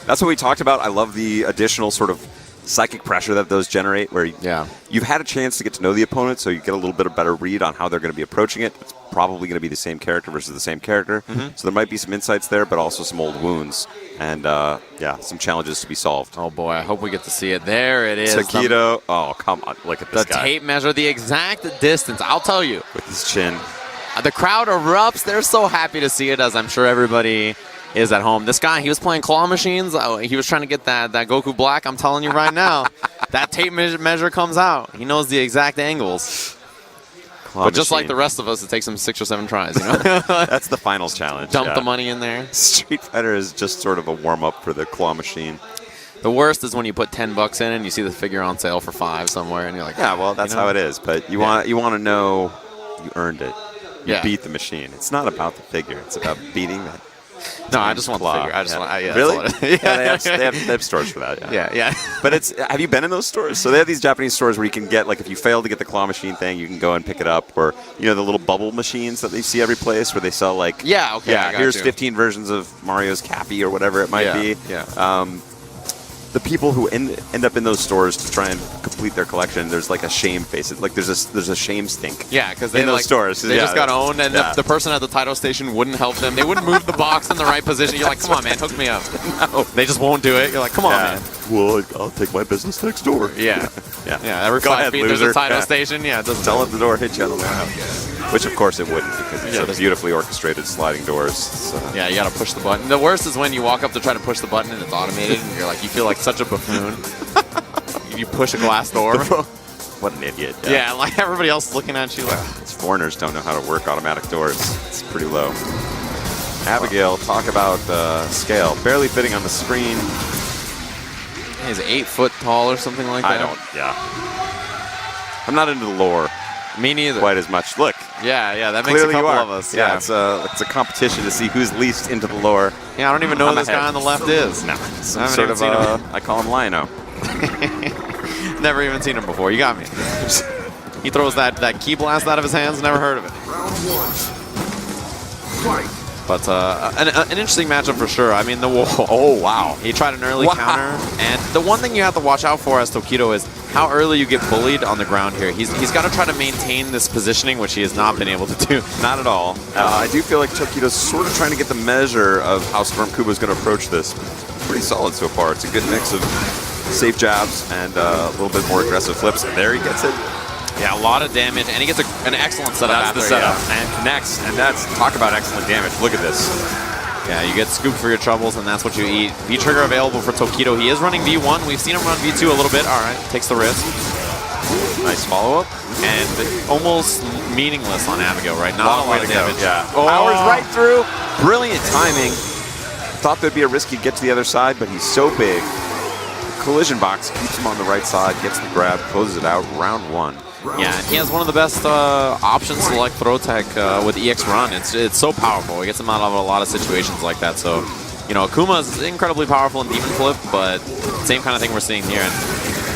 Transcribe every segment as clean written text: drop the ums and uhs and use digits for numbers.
That's what we talked about. I love the additional sort of psychic pressure that those generate, where you've had a chance to get to know the opponent, so you get a little bit of better read on how they're going to be approaching it. It's probably going to be the same character versus the same character. So there might be some insights there, but also some old wounds. And, some challenges to be solved. Oh, boy. I hope we get to see it. There it is. Tokido. Oh, come on. Look at this guy. The tape measure, the exact distance. I'll tell you. With his chin. The crowd erupts. They're so happy to see it, as I'm sure everybody is at home. This guy, he was playing claw machines. He was trying to get that Goku Black. I'm telling you right now, that tape measure comes out. He knows the exact angles. But just like the rest of us, it takes him 6 or 7 tries. You know? That's the finals challenge. Dump the money in there. Street Fighter is just sort of a warm-up for the claw machine. The worst is when you put $10 in and you see the figure on sale for $5 somewhere, and you're like, yeah, well, that's how it is. But you want to know you earned it. You beat the machine. It's not about the figure. It's about beating that. No, I just want the figure. I just want. Really? They have stores for that. Yeah. But have you been in those stores? So they have these Japanese stores where you can get, like, if you fail to get the claw machine thing, you can go and pick it up, or the little bubble machines that they see every place where they sell like here's 15 versions of Mario's Cappy or whatever it might be. Yeah. The people who end up in those stores to try and complete their collection, there's like a shame face. It's like there's a shame stink. Yeah, because in those stores, they just got owned, and the person at the title station wouldn't help them. They wouldn't move the box in the right position. You're like, come on, man, hook me up. No, they just won't do it. You're like, come on, man. Well, I'll take my business next door. Yeah. Every 5 feet there's a title station. Yeah, it doesn't tell it the door hit you on the way out. Which, of course, it wouldn't, because it's a beautifully orchestrated sliding doors. So. Yeah, you got to push the button. The worst is when you walk up to try to push the button and it's automated, and you're like, you feel like such a buffoon. You push a glass door. What an idiot. Yeah, like everybody else is looking at you like... These foreigners don't know how to work automatic doors. It's pretty low. Abigail, talk about scale. Barely fitting on the screen. He's 8 foot tall or something like that. I'm not into the lore. Me neither. Quite as much. Look. Yeah, that makes a couple of us. Yeah, it's a competition to see who's least into the lore. Yeah, I don't even know who this guy on the left is. No, some sort of I call him Lino. Never even seen him before. You got me. He throws that key blast out of his hands. Never heard of it. But an interesting matchup for sure. I mean, oh wow, he tried an early counter, and the one thing you have to watch out for as Tokido is how early you get bullied on the ground here. He's got to try to maintain this positioning, which he has not been able to do. Not at all. I do feel like Tokido's sort of trying to get the measure of how Stormkubo is going to approach this. It's pretty solid so far. It's a good mix of safe jabs and a little bit more aggressive flips. And there he gets it. Yeah, a lot of damage, and he gets an excellent setup after. That's the setup, and connects, and talk about excellent damage. Look at this. Yeah, you get scooped for your troubles, and that's what you eat. V-trigger available for Tokido. He is running V1. We've seen him run V2 a little bit. All right, takes the risk. Nice follow-up. And almost meaningless on Abigail, right? Not a lot of damage. Yeah. Powers right through. Brilliant timing. Thought there'd be a risk he'd get to the other side, but he's so big. The collision box keeps him on the right side, gets the grab, closes it out. Round 1. Yeah, and he has one of the best options to like throw tech with EX Run. It's so powerful. He gets him out of a lot of situations like that. So, Akuma is incredibly powerful in Demon Flip, but same kind of thing we're seeing here. And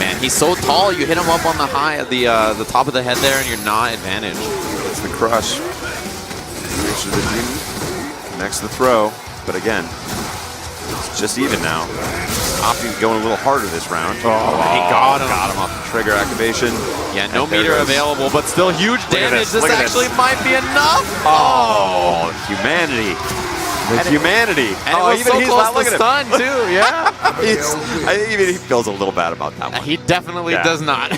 man, he's so tall. You hit him up on the high at the top of the head there, and you're not advantaged. It's the crush. Makes sure the Demon connects the throw, but again, it's just even now. Opting to go in a little harder this round. He got him off the trigger activation. Yeah, no meter available, but still huge damage. This actually might be enough. Oh, humanity. With humanity. And it was so close to stun, too. Yeah. Even he feels a little bad about that one. He definitely does not.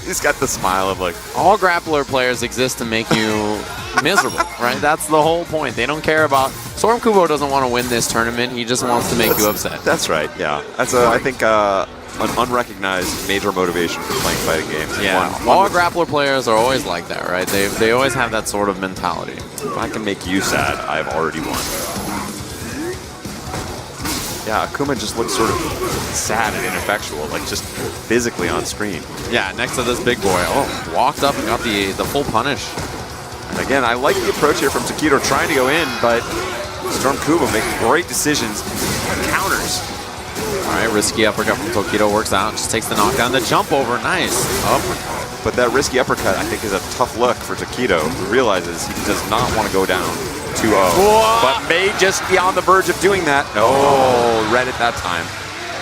He's got the smile of like... All grappler players exist to make you miserable, right? That's the whole point. They don't care about... Stormkubo doesn't want to win this tournament. He just wants to make you upset. That's right, yeah. That's, I think, an unrecognized major motivation for playing fighting games. Yeah, all grappler players are always like that, right? They always have that sort of mentality. If I can make you sad, I've already won. Yeah, Akuma just looks sort of sad and ineffectual, like just physically on screen. Yeah, next to this big boy. Oh, walked up and got the full punish. And again, I like the approach here from Tokido, trying to go in, but Stormkubo making great decisions. Counters. All right, risky uppercut from Tokido works out. Just takes the knockdown. The jump over, nice. But that risky uppercut, I think, is a tough look for Tokido, who realizes he does not want to go down. 2-0. But may just be on the verge of doing that. Oh, read it that time.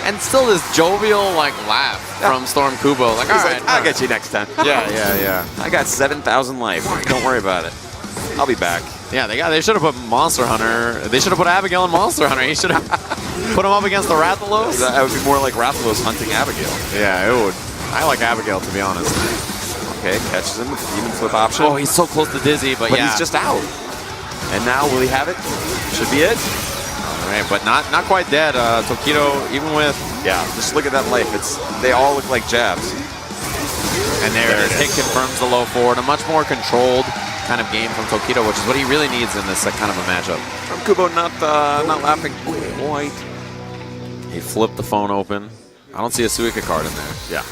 And still this jovial like laugh from Stormkubo. Like, all right, I'll get you next time. Yeah. I got 7,000 life. Don't worry about it. I'll be back. Yeah, they should have put Monster Hunter. They should have put Abigail in Monster Hunter. He should have put him up against the Rathalos. That would be more like Rathalos hunting Abigail. Yeah, it would. I like Abigail, to be honest. Okay, catches him with the demon flip option. Oh, he's so close to Dizzy, but yeah. He's just out. And now, will he have it? Should be it. All right, but not quite dead. Tokido, even with... Yeah, just look at that life. They all look like jabs. And there it is. Hit confirms the low forward. A much more controlled kind of game from Tokido, which is what he really needs in this kind of a matchup. Stormkubo not laughing quite. He flipped the phone open. I don't see a Suika card in there. Yeah.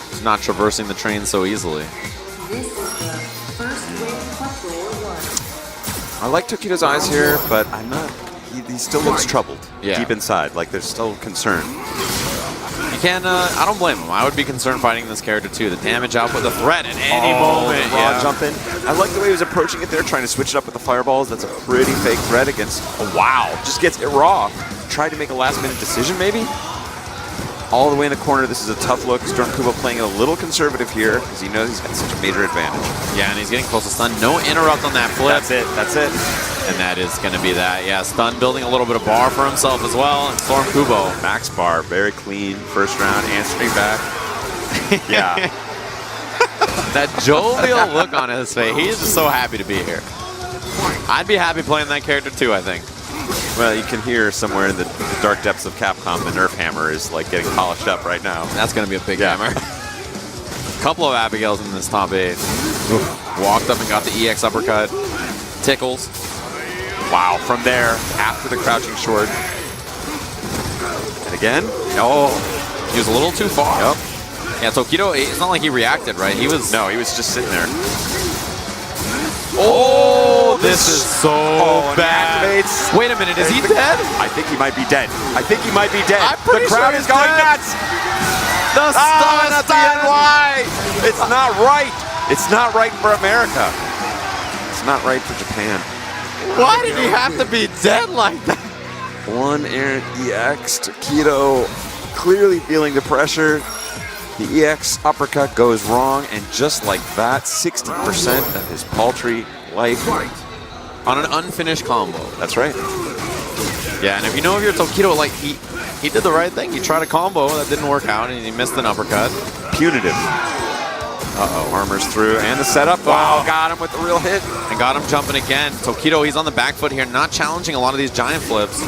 He's not traversing the train so easily. This is the first win for player 1. I like Tokido's eyes here, but I'm not. He still looks troubled deep inside. Like there's still concern. You can. I don't blame him. I would be concerned fighting this character too. The damage output, the threat at any moment. Raw jump in. I like the way he was approaching it there, trying to switch it up with the fireballs. That's a pretty fake threat against. Oh, wow. Just gets it raw. Tried to make a last-minute decision, maybe? All the way in the corner. This is a tough look. Stormkubo playing it a little conservative here because he knows he's got such a major advantage. Yeah, and he's getting close to stun. No interrupt on that flip. That's it. And that is going to be that. Yeah, stun building a little bit of bar for himself as well. And Stormkubo. Max bar, very clean. First round, answering back. Yeah. That jovial look on his face. He is just so happy to be here. I'd be happy playing that character too, I think. Well, you can hear somewhere in the dark depths of Capcom, the Nerf hammer is like getting polished up right now. That's going to be a big hammer. Couple of Abigails in this top 8. Walked up and got the EX uppercut. Tickles. Wow, from there, after the crouching short. And again, he was a little too far. Yep. Yeah, Tokido, it's not like he reacted, right? No, he was just sitting there. Oh, this is so bad. Wait a minute, is he dead? I think he might be dead. I'm pretty The crowd sure is going nuts. The stun at the end. Why? It's not right. It's not right for America. It's not right for Japan. Why did he have to be dead like that? One errant EX. Tokido clearly feeling the pressure. The EX uppercut goes wrong, and just like that, 60% of his paltry life on an unfinished combo. That's right. Yeah, and if you know if you're Tokido, like he did the right thing. He tried a combo that didn't work out, and he missed an uppercut. Punitive. Armors through, and the setup. Wow, got him with the real hit. And got him jumping again. Tokido, he's on the back foot here, not challenging a lot of these giant flips.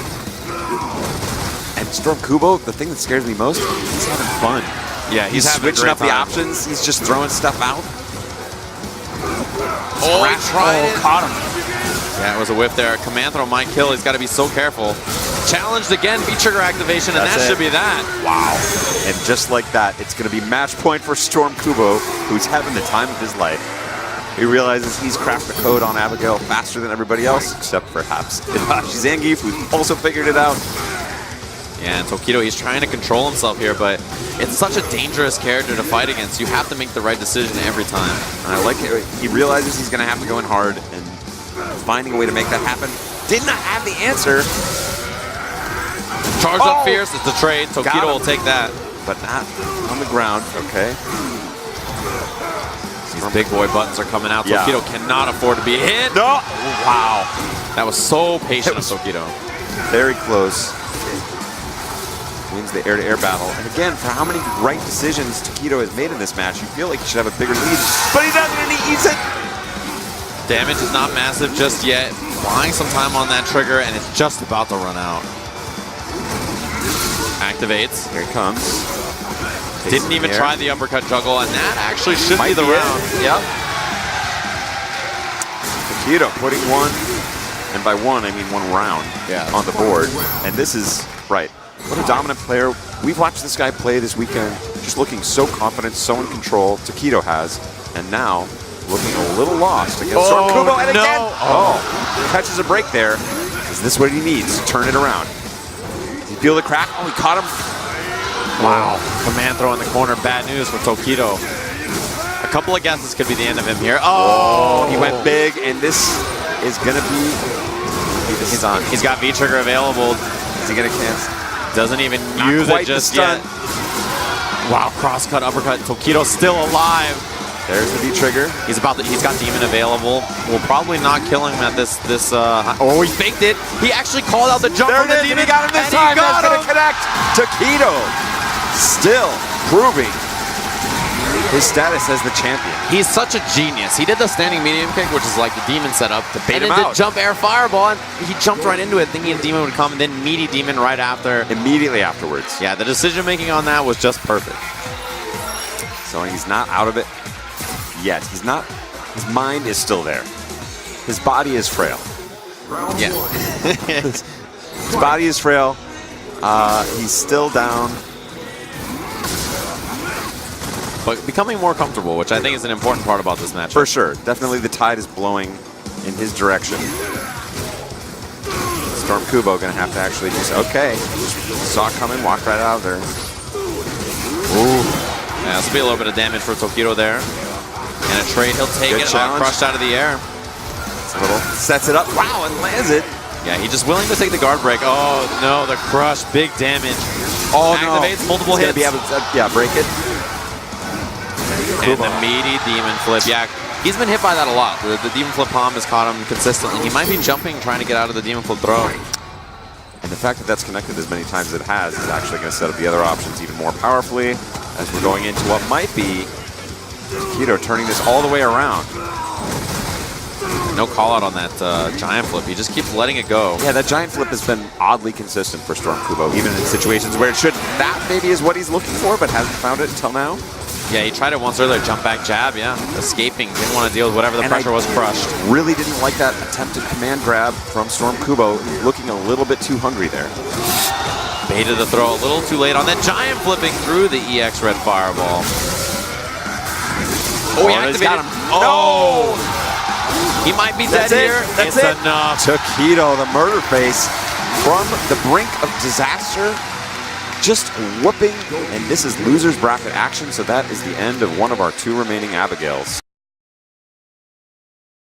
And Stormkubo, the thing that scares me most, he's having fun. Yeah, he's switching up the options. He's just throwing stuff out. Oh, he tried it. Caught him. Yeah, it was a whiff there. Comanthro might kill. He's got to be so careful. Challenged again, V-trigger activation, and that should be that. Wow. And just like that, it's going to be match point for Stormkubo, who's having the time of his life. He realizes he's cracked the code on Abigail faster than everybody else, except perhaps Hidashi Zangief, who's also figured it out. Yeah, and Tokido, he's trying to control himself here, but it's such a dangerous character to fight against. You have to make the right decision every time. And I like it. He realizes he's going to have to go in hard, and finding a way to make that happen. Did not have the answer. Charged up fierce, it's a trade. Tokido will take that. But not on the ground, okay. These big boy buttons are coming out. Tokido cannot afford to be hit. No! Wow. That was so patient of Tokido. Very close. Wins the air-to-air battle. And again, for how many right decisions Tokido has made in this match, you feel like he should have a bigger lead. But he doesn't, and he eats it! Damage is not massive just yet. Buying some time on that trigger, and it's just about to run out. Activates. Here he comes. Didn't even try the uppercut juggle, and that actually should be the round. Yep. Tokido putting one, and by one, I mean one round on the board. And this is, right, what a dominant player. We've watched this guy play this weekend, just looking so confident, so in control. Tokido has, and now looking a little lost against Stormkubo, and again, catches a break there. Is this what he needs to turn it around? Does he feel the crack? Oh, he caught him. Wow. Comanthro in the corner. Bad news for Tokido. couple of guesses could be the end of him here. Oh, He went big, and this is going to be the stun. He's got V-Trigger available. Is he going to cancel? Doesn't even Not use quite it just the stun. yet. Wow, cross-cut, uppercut. Tokido still alive. There's the V-Trigger. He's got Demon available. Will probably not kill him at this. Oh, he faked it. He actually called out the jump There from the it is, Demon. and he got him this and time. He got That's him. going to connect. Tokido still proving his status as the champion. He's such a genius. He did the standing medium kick, which is like the Demon setup, to bait him and then out. did jump air fireball, and he jumped right into it, thinking a Demon would come, and then meaty Demon right after. Immediately afterwards. Yeah, the decision making on that was just perfect. So he's not out of it yet. He's not. His mind is still there. His body is frail. Yeah. His body is frail. He's still down. But becoming more comfortable, which I think is an important part about this match. For sure. Definitely the tide is blowing in his direction. Stormkubo going to have to actually just, okay. Just saw it coming, walked right out of there. Ooh. Yeah, this will be a little bit of damage for Tokido there. And a trade, he'll take Good it, challenge. crushed out of the air. It's a little, sets it up, wow, and lands it. Yeah, he's just willing to take the guard break. Oh no, the crush, big damage. Oh, Activates multiple He's hits. gonna be able to, yeah, break it. And the meaty Demon Flip. Yeah, he's been hit by that a lot. The Demon Flip palm has caught him consistently. He might be jumping, trying to get out of the Demon Flip throw. And the fact that that's connected as many times as it has is actually going to set up the other options even more powerfully as we're going into what might be Tokido turning this all the way around. No call out on that giant flip. He just keeps letting it go. Yeah, that giant flip has been oddly consistent for Stormkubo, even in situations where it should. That maybe is what he's looking for, but hasn't found it until now. Yeah, he tried it once earlier, jump back jab, yeah. Escaping, didn't want to deal with whatever the pressure was, crushed. Really didn't like that attempted command grab from Stormkubo, looking a little bit too hungry there. Baited the throw a little too late on that giant flipping through the EX red fireball. Oh, he he's activated. got him. Oh! He might be dead That's it. here. That's it's it. enough. Tokido, the murder face, from the brink of disaster, just whooping. And this is loser's bracket action, so that is the end of one of our two remaining Abigails.